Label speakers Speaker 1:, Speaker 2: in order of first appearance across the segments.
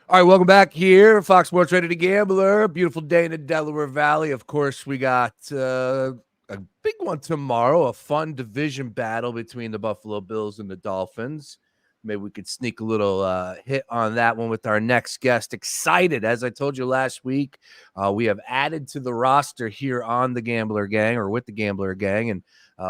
Speaker 1: All right, welcome back here. Fox Sports Ready to Gambler. Beautiful day in the Delaware Valley. Of course, we got a big one tomorrow, a fun division battle between the Buffalo Bills and the Dolphins. Maybe we could sneak a little hit on that one with our next guest. Excited, as I told you last week, we have added to the roster here on the Gambler Gang or with the Gambler Gang, and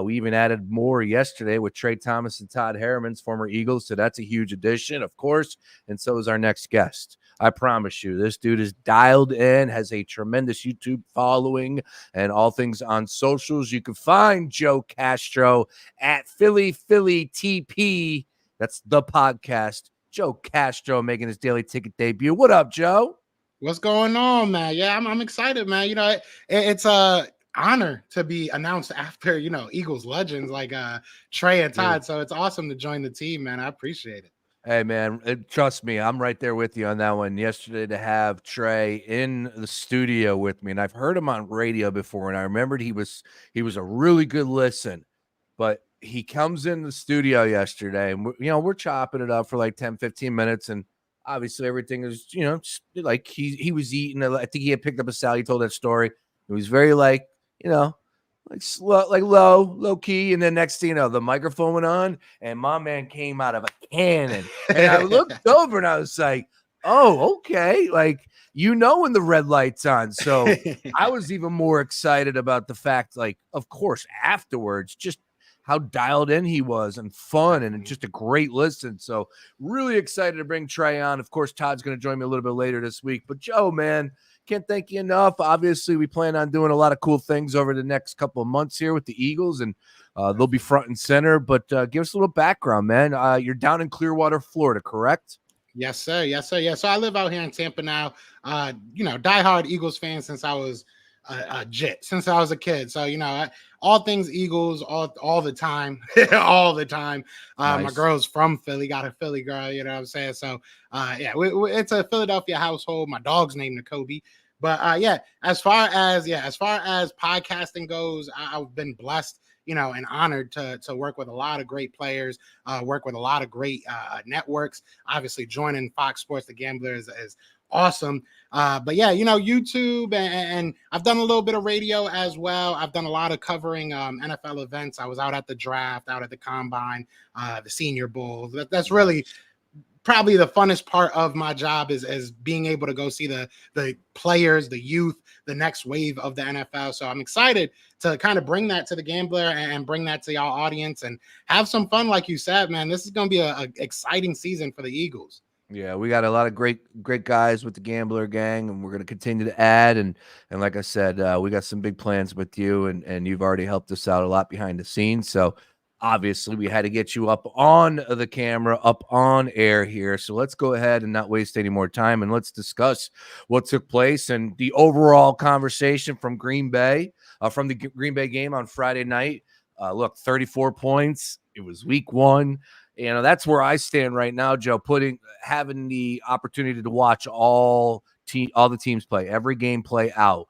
Speaker 1: we even added more yesterday with Trey Thomas and Todd Harriman's former Eagles. So that's a huge addition, of course. And so is our next guest. I promise you, this dude is dialed in, has a tremendous YouTube following, and all things on socials. You can find Joe Castro at Philly TP. That's the podcast. Joe Castro making his daily ticket debut. What up, Joe?
Speaker 2: What's going on, man? Yeah, I'm excited, man. It's a honor to be announced after Eagles legends like Trey and Todd. So it's awesome to join the team, man. I appreciate it.
Speaker 1: Hey, man, trust me, I'm right there with you on that one. Yesterday to have Trey in the studio with me, and I've heard him on radio before, and I remembered he was a really good listen, but he comes in the studio yesterday, and we're chopping it up for like 10, 15 minutes, and obviously everything is, like he was eating. I think he had picked up a salad. He told that story. It was very like, like slow, like low key, and then next thing you know, the microphone went on, and my man came out of a cannon. And I looked over, and I was like, "Oh, okay." Like when the red light's on. So I was even more excited about the fact, like, of course, afterwards, just how dialed in he was and fun and just a great listen. So really excited to bring Trey on. Of course, Todd's going to join me a little bit later this week. But Joe, man, can't thank you enough. Obviously, we plan on doing a lot of cool things over the next couple of months here with the Eagles, and they'll be front and center. But give us a little background, man. You're down in Clearwater, Florida, correct?
Speaker 2: Yes, sir. Yes, sir. Yeah. So I live out here in Tampa now. Diehard Eagles fan since I was since I was a kid. So all things Eagles, all the time, all the time.
Speaker 1: Nice.
Speaker 2: My girl's from Philly, got a Philly girl. You know what I'm saying? So it's a Philadelphia household. My dog's named Nakobe. But as far as podcasting goes, I've been blessed, and honored to work with a lot of great players, work with a lot of great networks. Obviously, joining Fox Sports The Gambler is awesome. But yeah, YouTube and I've done a little bit of radio as well. I've done a lot of covering NFL events. I was out at the draft, out at the combine, the Senior Bowl. That's really probably the funnest part of my job is being able to go see the players, the youth, the next wave of the NFL. So I'm excited to kind of bring that to the Gambler and bring that to y'all audience and have some fun. Like you said, man, this is going to be a exciting season for the Eagles.
Speaker 1: Yeah, we got a lot of great guys with the Gambler Gang, and we're going to continue to add. And like I said, we got some big plans with you, and you've already helped us out a lot behind the scenes. So obviously, we had to get you up on the camera, up on air here. So let's go ahead and not waste any more time, and let's discuss what took place and the overall conversation from Green Bay, from the Green Bay game on Friday night. Look, 34 points. It was week 1. That's where I stand right now, Joe, having the opportunity to watch all the teams play, every game play out.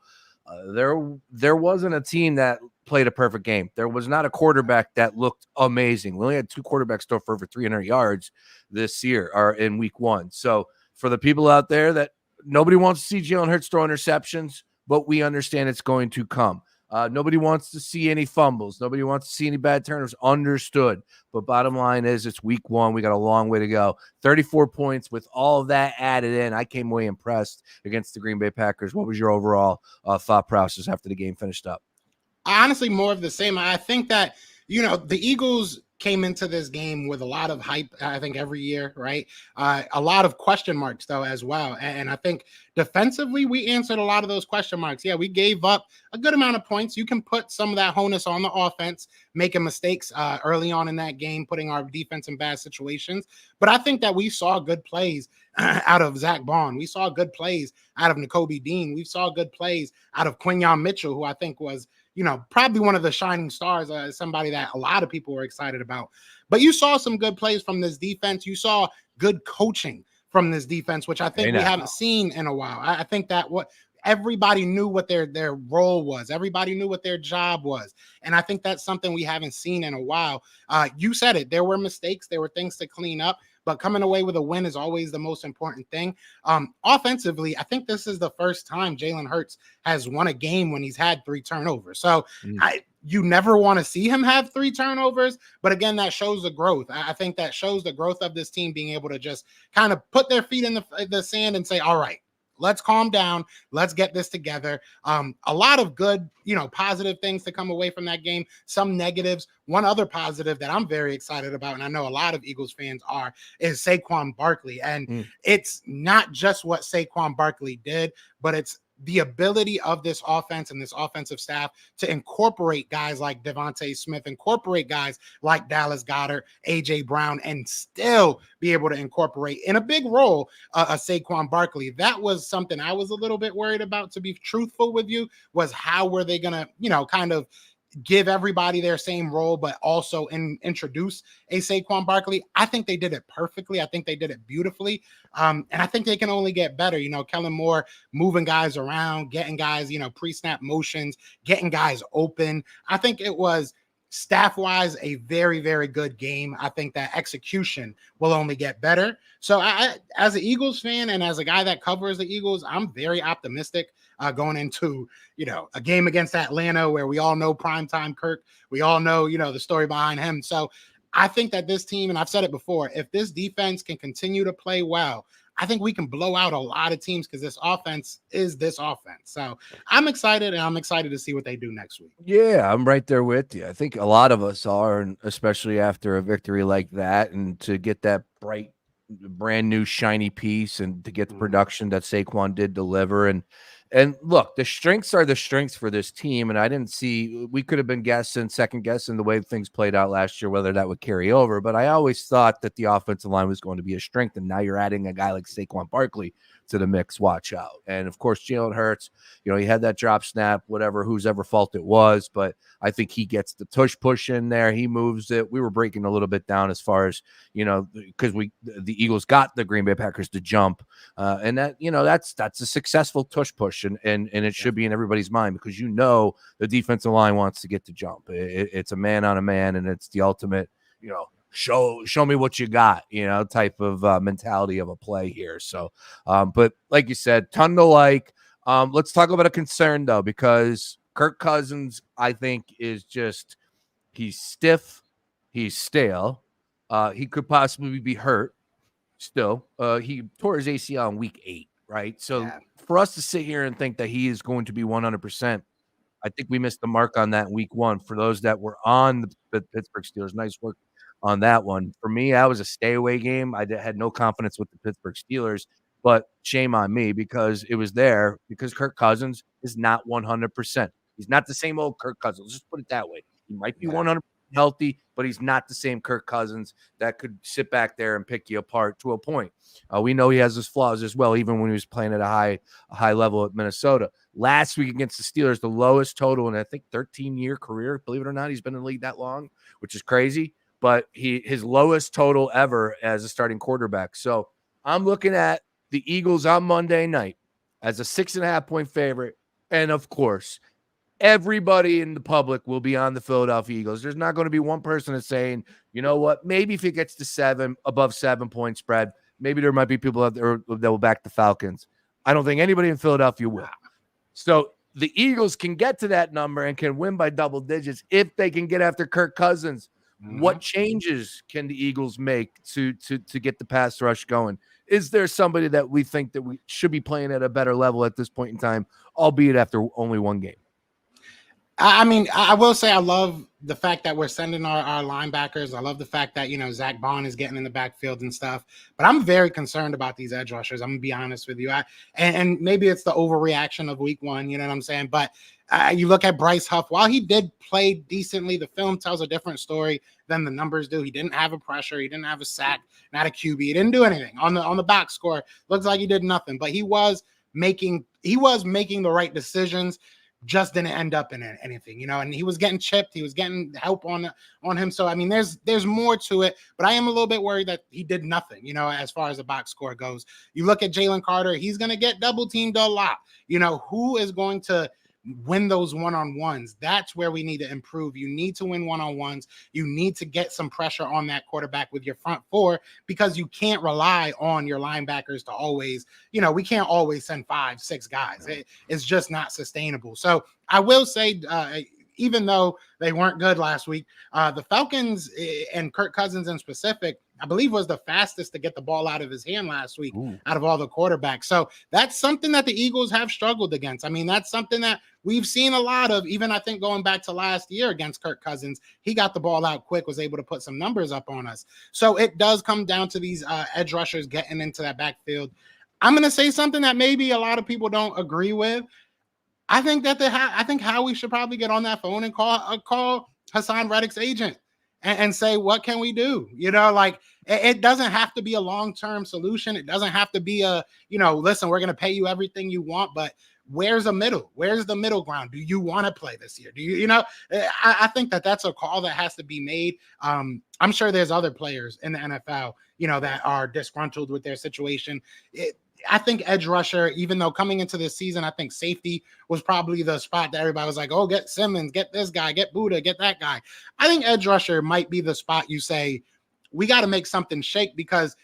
Speaker 1: There wasn't a team that played a perfect game. There was not a quarterback that looked amazing. We only had 2 quarterbacks throw for over 300 yards this year or in week 1. So for the people out there that nobody wants to see Jalen Hurts throw interceptions, but we understand it's going to come. Nobody wants to see any fumbles. Nobody wants to see any bad turnovers. Understood. But bottom line is it's week 1. We got a long way to go. 34 points with all of that added in. I came away impressed against the Green Bay Packers. What was your overall thought process after the game finished up?
Speaker 2: Honestly, more of the same. I think that, the Eagles came into this game with a lot of hype, I think, every year, right? A lot of question marks, though, as well. And I think defensively, we answered a lot of those question marks. Yeah, we gave up a good amount of points. You can put some of that onus on the offense, making mistakes early on in that game, putting our defense in bad situations. But I think that we saw good plays out of Zach Bond. We saw good plays out of Nakobe Dean. We saw good plays out of Quinyon Mitchell, who I think was probably one of the shining stars, somebody that a lot of people were excited about. But you saw some good plays from this defense. You saw good coaching from this defense, which I think we haven't seen in a while. I think that everybody knew what their role was. Everybody knew what their job was. And I think that's something we haven't seen in a while. You said it. There were mistakes. There were things to clean up. but coming away with a win is always the most important thing. Offensively, I think this is the first time Jalen Hurts has won a game when he's had 3 turnovers. So you never want to see him have 3 turnovers, but again, that shows the growth. I think that shows the growth of this team being able to just kind of put their feet in the sand and say, all right, let's calm down. Let's get this together. A lot of good, positive things to come away from that game. Some negatives. One other positive that I'm very excited about, and I know a lot of Eagles fans are, is Saquon Barkley. And it's not just what Saquon Barkley did, but it's the ability of this offense and this offensive staff to incorporate guys like Devontae Smith, incorporate guys like Dallas Goedert, AJ Brown, and still be able to incorporate in a big role a Saquon Barkley. That was something I was a little bit worried about, to be truthful with you, was how were they going to, kind of give everybody their same role, but also introduce a Saquon Barkley. I think they did it perfectly. I think they did it beautifully. And I think they can only get better. Kellen Moore moving guys around, getting guys, pre-snap motions, getting guys open. I think it was staff-wise a very, very good game. I think that execution will only get better. So I, as an Eagles fan and as a guy that covers the Eagles, I'm very optimistic going into, a game against Atlanta where we all know primetime Kirk. We all know, the story behind him. So I think that this team, and I've said it before, if this defense can continue to play well, I think we can blow out a lot of teams because this offense is this offense. So I'm excited, and I'm excited to see what they do next week.
Speaker 1: Yeah, I'm right there with you. I think a lot of us are, and especially after a victory like that, and to get that bright, brand new, shiny piece, and to get the production that Saquon did deliver. And look, the strengths are the strengths for this team. And I didn't see, we could have been second guessing the way things played out last year, whether that would carry over. But I always thought that the offensive line was going to be a strength. And now you're adding a guy like Saquon Barkley to the mix. Watch out. And of course, Jalen Hurts, he had that drop snap, whatever, whose ever fault it was. But I think he gets the tush push in there. He moves it. We were breaking a little bit down as far as, because the Eagles got the Green Bay Packers to jump. And that, that's a successful tush push. And it should be in everybody's mind, because the defensive line wants to get the jump. It's a man on a man, and it's the ultimate, show me what you got, type of mentality of a play here. So, but like you said, ton to like. Let's talk about a concern though, because Kirk Cousins, I think, is just, he's stiff, he's stale. He could possibly be hurt still. He tore his ACL in week 8, right? So for us to sit here and think that he is going to be 100%, I think we missed the mark on that in week 1. For those that were on the Pittsburgh Steelers, nice work on that one. For me, that was a stay away game. I had no confidence with the Pittsburgh Steelers, but shame on me, because it was there, because Kirk Cousins is not 100%. He's not the same old Kirk Cousins. Let's just put it that way. He might be 100% healthy, but he's not the same Kirk Cousins that could sit back there and pick you apart to a point. We know he has his flaws as well, even when he was playing at a high level at Minnesota. Last week against the Steelers, the lowest total in, I think, 13-year career. Believe it or not, he's been in the league that long, which is crazy. But his lowest total ever as a starting quarterback. So I'm looking at the Eagles on Monday night as a 6.5-point favorite. And of course, everybody in the public will be on the Philadelphia Eagles. There's not going to be one person that's saying, you know what, maybe if it gets to above 7-point spread, maybe there might be people out there that will back the Falcons. I don't think anybody in Philadelphia will. So the Eagles can get to that number and can win by double digits if they can get after Kirk Cousins. What changes can the Eagles make to get the pass rush going? Is there somebody that we think that we should be playing at a better level at this point in time, albeit after only one game?
Speaker 2: I mean, I will say I love the fact that we're sending our linebackers. I love the fact that, Zach Bond is getting in the backfield and stuff. But I'm very concerned about these edge rushers. I'm going to be honest with you. And maybe it's the overreaction of week 1, you know what I'm saying? But you look at Bryce Huff. While he did play decently, the film tells a different story than the numbers do. He didn't have a pressure. He didn't have a sack, not a QB. He didn't do anything. On the box score, looks like he did nothing. But he was making the right decisions. Just didn't end up in anything, and he was getting chipped. He was getting help on him. So, I mean, there's more to it, but I am a little bit worried that he did nothing, as far as the box score goes. You look at Jalen Carter, he's going to get double teamed a lot. Who is going to win those one-on-ones. That's where we need to improve. You need to win one-on-ones. You need to get some pressure on that quarterback with your front four, because you can't rely on your linebackers to always, we can't always send 5-6 guys. It's just not sustainable. So I will say, even though they weren't good last week, the Falcons and Kirk Cousins in specific, I believe, was the fastest to get the ball out of his hand last week out of all the quarterbacks. So that's something that the Eagles have struggled against. I mean, that's something that we've seen a lot of, even I think going back to last year against Kirk Cousins. He got the ball out quick, was able to put some numbers up on us. So it does come down to these edge rushers getting into that backfield. I'm going to say something that maybe a lot of people don't agree with. I think that I think Howie should probably get on that phone and call Hassan Reddick's agent and say, what can we do? It doesn't have to be a long-term solution. It doesn't have to be listen, we're going to pay you everything you want, but where's the middle? Where's the middle ground? Do you want to play this year? Do I think that's a call that has to be made. I'm sure there's other players in the NFL, that are disgruntled with their situation. I think edge rusher, even though coming into this season, I think safety was probably the spot that everybody was like, oh, get Simmons, get this guy, get Buddha, get that guy. I think edge rusher might be the spot you say, we got to make something shake, because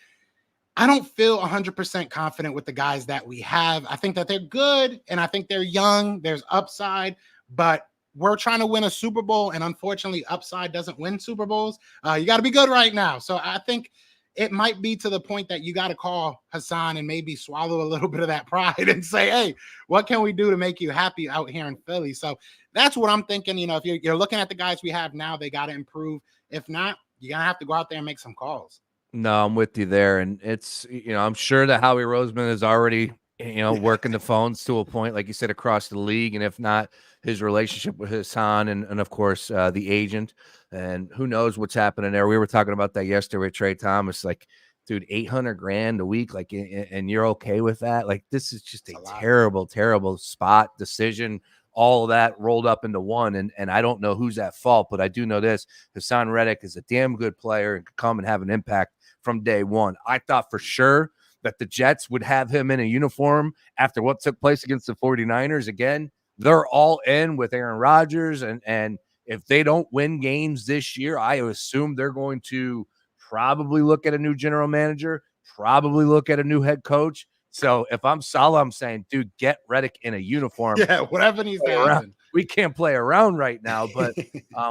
Speaker 2: I don't feel 100% confident with the guys that we have. I think that they're good, and I think they're young. There's upside, but we're trying to win a Super Bowl, and unfortunately, upside doesn't win Super Bowls. You got to be good right now. So I think it might be to the point that you got to call Hassan and maybe swallow a little bit of that pride and say, hey, what can we do to make you happy out here in Philly? So that's what I'm thinking. If you're looking at the guys we have now, they got to improve. If not, you're going to have to go out there and make some calls.
Speaker 1: No, I'm with you there. And it's, I'm sure that Howie Roseman is already, working the phones to a point, like you said, across the league. And if not, his relationship with Hassan and of course, the agent, and who knows what's happening there. We were talking about that yesterday with Trey Thomas, like, dude, $800,000 a week, like, and you're okay with that? Like, this is just a terrible, terrible spot decision. All of that rolled up into one, and I don't know who's at fault, but I do know this: Hassan Reddick is a damn good player and could come and have an impact from day one. I thought for sure that the Jets would have him in a uniform after what took place against the 49ers. Again, they're all in with Aaron Rodgers, and if they don't win games this year, I assume they're going to probably look at a new general manager, probably look at a new head coach. So if I'm Salah, I'm saying, dude, get Reddick in a uniform.
Speaker 2: Yeah, whatever needs to happen.
Speaker 1: We can't play around right now, but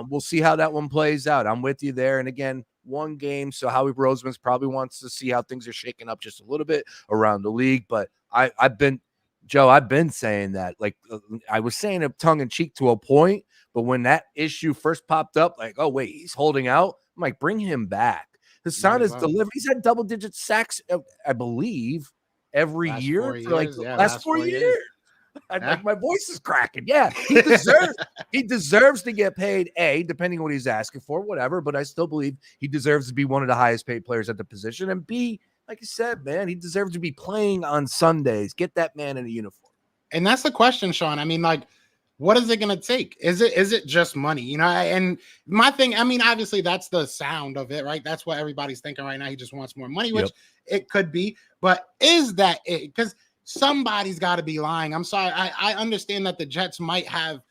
Speaker 1: we'll see how that one plays out. I'm with you there. And again, one game. So Howie Roseman probably wants to see how things are shaking up just a little bit around the league. But I've been saying that. Like, I was saying it tongue in cheek to a point, but when that issue first popped up, like, oh wait, he's holding out. I'm like, bring him back. Hassan has delivered. He's had double-digit sacks, I believe, every year for like the last 4 years. Like, my voice is cracking. Yeah, he deserves to get paid, A, depending on what he's asking for, whatever. But I still believe he deserves to be one of the highest paid players at the position. And B, like you said, man, he deserves to be playing on Sundays. Get that man in a uniform.
Speaker 2: And that's the question, Sean. I mean, like, what is it going to take? Is it just money? And my thing, I mean, obviously that's the sound of it, right? That's what everybody's thinking right now. He just wants more money, which it could be. But is that it? Because somebody's got to be lying. I'm sorry. I understand that the Jets might have,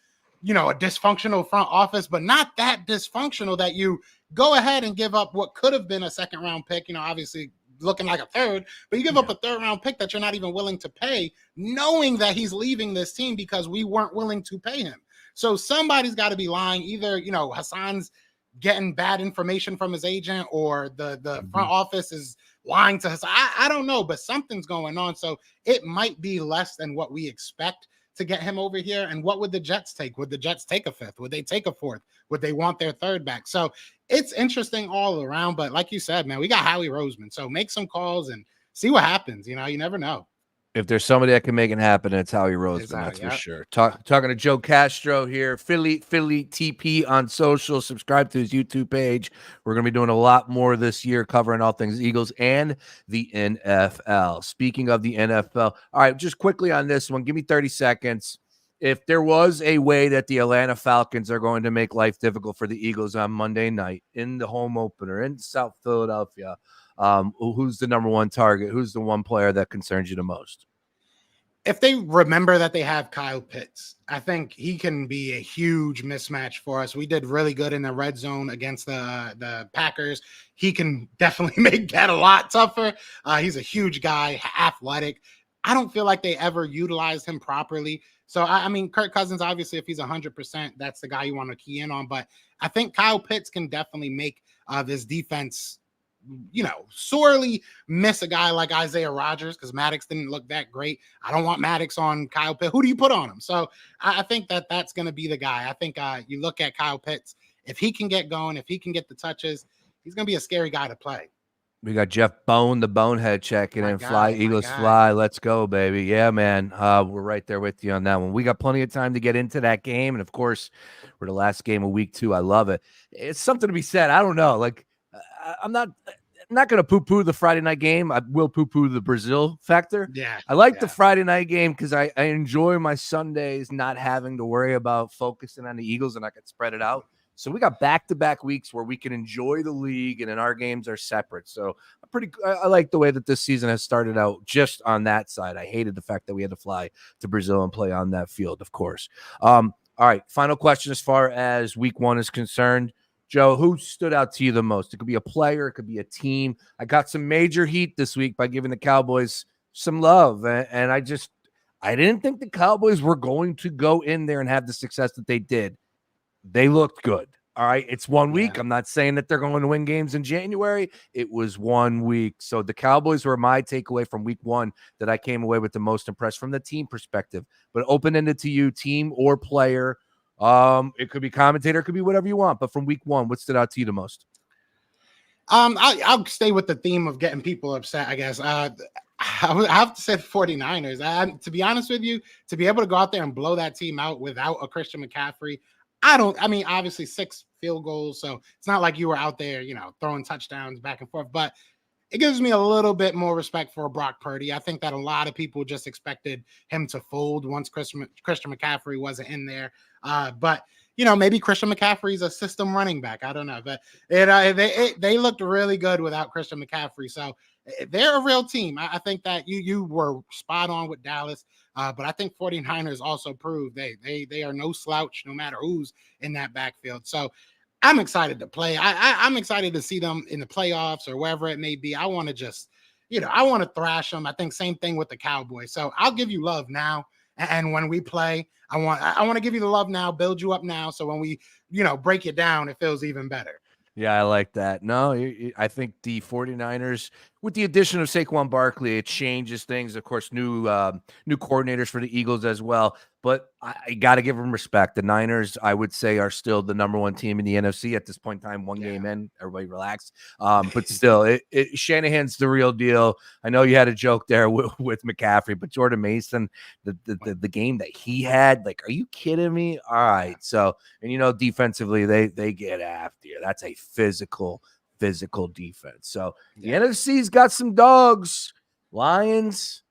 Speaker 2: a dysfunctional front office, but not that dysfunctional that you go ahead and give up what could have been a second round pick, obviously looking like a third, but you give up a third round pick that you're not even willing to pay, knowing that he's leaving this team because we weren't willing to pay him. So somebody's got to be lying. Either, Hassan's getting bad information from his agent, or the front office is lying to Hassan. I don't know, but something's going on. So it might be less than what we expect to get him over here. And what would the Jets take? Would the Jets take a fifth? Would they take a fourth? Would they want their third back? So it's interesting all around. But like you said, man, we got Howie Roseman. So make some calls and see what happens. You never know.
Speaker 1: If there's somebody that can make it happen, it's Howie Roseman, that's for sure. Talking to Joe Castro here, Philly TP on social. Subscribe to his YouTube page. We're going to be doing a lot more this year, covering all things Eagles and the NFL. Speaking of the NFL, all right, just quickly on this one, give me 30 seconds. If there was a way that the Atlanta Falcons are going to make life difficult for the Eagles on Monday night in the home opener in South Philadelphia, who's the number one target? Who's the one player that concerns you the most?
Speaker 2: if they remember that they have Kyle Pitts, I think he can be a huge mismatch for us. We did really good in the red zone against the Packers. He can definitely make that a lot tougher. He's a huge guy, athletic. I don't feel like they ever utilized him properly. So, I mean, Kirk Cousins, obviously, if he's 100%, that's the guy you want to key in on. But I think Kyle Pitts can definitely make this defense, sorely miss a guy like Isaiah Rodgers because Maddox didn't look that great. I don't want Maddox on Kyle Pitts. Who do you put on him? So I think that's going to be the guy. I think you look at Kyle Pitts. If he can get going, if he can get the touches, he's going to be a scary guy to play.
Speaker 1: We got Jeff Bone, the Bonehead, checking in. Fly, Eagles fly. Let's go, baby. Yeah, man. We're right there with you on that one. We got plenty of time to get into that game. And, of course, we're the last game of week 2. I love it. It's something to be said. I don't know. Like, I'm not going to poo-poo the Friday night game. I will poo-poo the Brazil factor.
Speaker 2: Yeah.
Speaker 1: I like the Friday night game because I enjoy my Sundays not having to worry about focusing on the Eagles, and I can spread it out. So we got back-to-back weeks where we can enjoy the league, and then our games are separate. So I like the way that this season has started out just on that side. I hated the fact that we had to fly to Brazil and play on that field, of course. All right, final question as far as week 1 is concerned. Joe, who stood out to you the most? It could be a player. It could be a team. I got some major heat this week by giving the Cowboys some love, and I didn't think the Cowboys were going to go in there and have the success that they did. They looked good. All right. It's 1 week. I'm not saying that they're going to win games in January. It was 1 week. So the Cowboys were my takeaway from week 1 that I came away with the most impressed from the team perspective. But open-ended to you, team or player. It could be commentator. It could be whatever you want. But from week 1, what stood out to you the most?
Speaker 2: I'll stay with the theme of getting people upset, I guess. I have to say the 49ers. To be honest with you, to be able to go out there and blow that team out without a Christian McCaffrey, obviously 6 field goals, so it's not like you were out there, throwing touchdowns back and forth, but it gives me a little bit more respect for Brock Purdy. I think that a lot of people just expected him to fold once Christian McCaffrey wasn't in there. But maybe Christian McCaffrey's a system running back. I don't know, but they looked really good without Christian McCaffrey. So they're a real team. I think that you were spot on with Dallas. But I think 49ers also proved they are no slouch, no matter who's in that backfield. So I'm excited to play. I'm excited to see them in the playoffs or wherever it may be. I want to just, I want to thrash them. I think same thing with the Cowboys. So I'll give you love now. And when we play, I want to give you the love now, build you up now. So when we, break you down, it feels even better.
Speaker 1: Yeah, I like that. No, I think the 49ers, with the addition of Saquon Barkley, it changes things. Of course, new coordinators for the Eagles as well. But I got to give them respect. The Niners, I would say, are still the number 1 team in the NFC at this point in time. One game in, everybody relax. But still, Shanahan's the real deal. I know you had a joke there with McCaffrey, but Jordan Mason, the game that he had, like, are you kidding me? All right. So, and defensively, they get after you. That's a physical defense. So the NFC's got some dogs: Lions,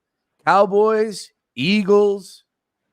Speaker 1: Cowboys, Eagles.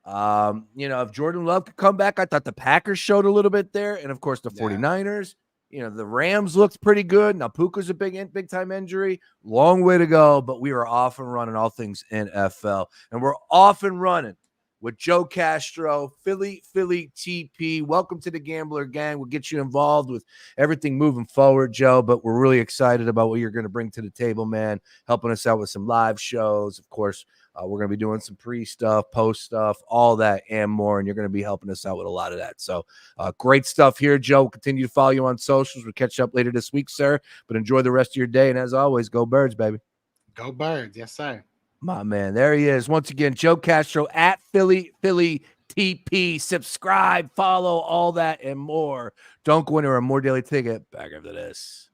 Speaker 1: If Jordan Love could come back, I thought the Packers showed a little bit there. And of course the 49ers, the Rams looked pretty good. Now Puka's a big time injury, long way to go, but we are off and running all things NFL, and we're off and running with Joe Castro, Philly TP. Welcome to the Gambler Gang. We'll get you involved with everything moving forward, Joe, but we're really excited about what you're going to bring to the table, man, helping us out with some live shows. Of course, we're going to be doing some pre-stuff, post stuff, all that and more, and you're going to be helping us out with a lot of that. So great stuff here, Joe. We'll continue to follow you on socials. We'll catch up later this week, sir, but enjoy the rest of your day, and as always, go Birds, baby.
Speaker 2: Go Birds. Yes, sir.
Speaker 1: My man, there he is. Once again, Joe Castro at Philly TP. Subscribe, follow, all that and more. Don't go anywhere. More Daily Ticket. Back after this.